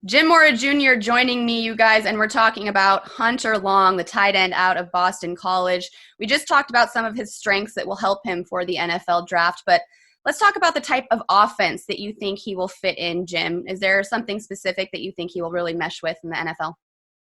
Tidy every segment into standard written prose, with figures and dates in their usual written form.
Jim Mora Jr. joining me, you guys, and we're talking about Hunter Long, the tight end out of Boston College. We just talked about some of his strengths that will help him for the NFL draft, but let's talk about the type of offense that you think he will fit in, Jim. Is there something specific that you think he will really mesh with in the NFL?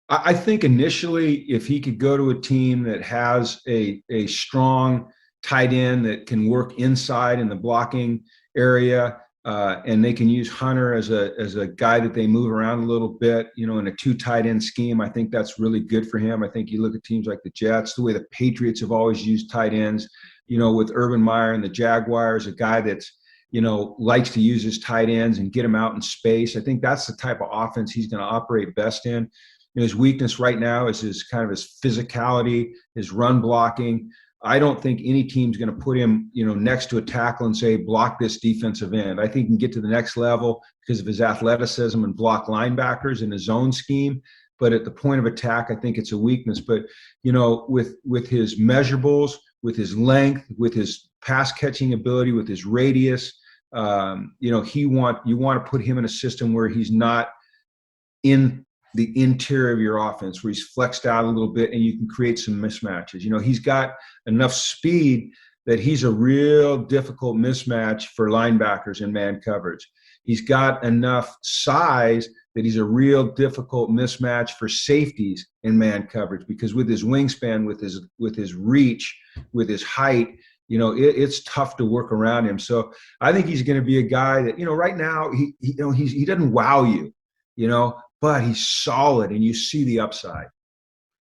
I think initially, if he could go to a team that has a strong tight end that can work inside in the blocking area, and they can use Hunter as a guy that they move around a little bit, in a two tight end scheme, I think that's really good for him. I think you look at teams like the Jets, the way the Patriots have always used tight ends, with Urban Meyer and the Jaguars, a guy that's likes to use his tight ends and get him out in space. I think that's the type of offense he's going to operate best in. His weakness right now is his physicality, his run blocking. I don't think any team's going to put him, next to a tackle and say, block this defensive end. I think he can get to the next level because of his athleticism and block linebackers in his zone scheme. But at the point of attack, I think it's a weakness. But, with his measurables, with his length, with his pass catching ability, with his radius, you want to put him in a system where he's not in the interior of your offense, where he's flexed out a little bit and you can create some mismatches. He's got enough speed that he's a real difficult mismatch for linebackers in man coverage. He's got enough size that he's a real difficult mismatch for safeties in man coverage, because with his wingspan, with his reach, with his height, it's tough to work around him. So I think he's going to be a guy that, right now he doesn't wow you, but he's solid and you see the upside.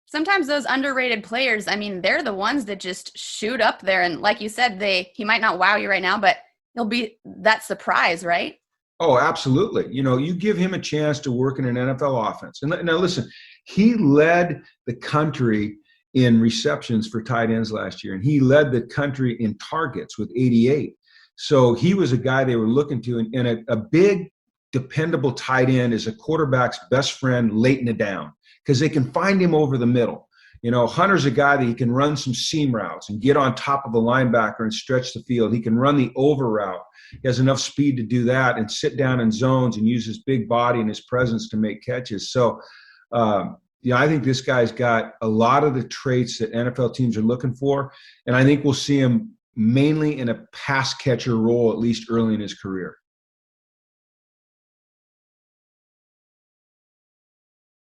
Sometimes those underrated players, they're the ones that just shoot up there. And like you said, he might not wow you right now, but he'll be that surprise, right? Oh, absolutely. You give him a chance to work in an NFL offense. And now listen, he led the country in receptions for tight ends last year, and he led the country in targets with 88. So he was a guy they were looking to, and a big, dependable tight end is a quarterback's best friend late in the down, because they can find him over the middle. Hunter's a guy that he can run some seam routes and get on top of a linebacker and stretch the field. He can run the over route. He has enough speed to do that and sit down in zones and use his big body and his presence to make catches. So, I think this guy's got a lot of the traits that NFL teams are looking for, and I think we'll see him mainly in a pass catcher role, at least early in his career.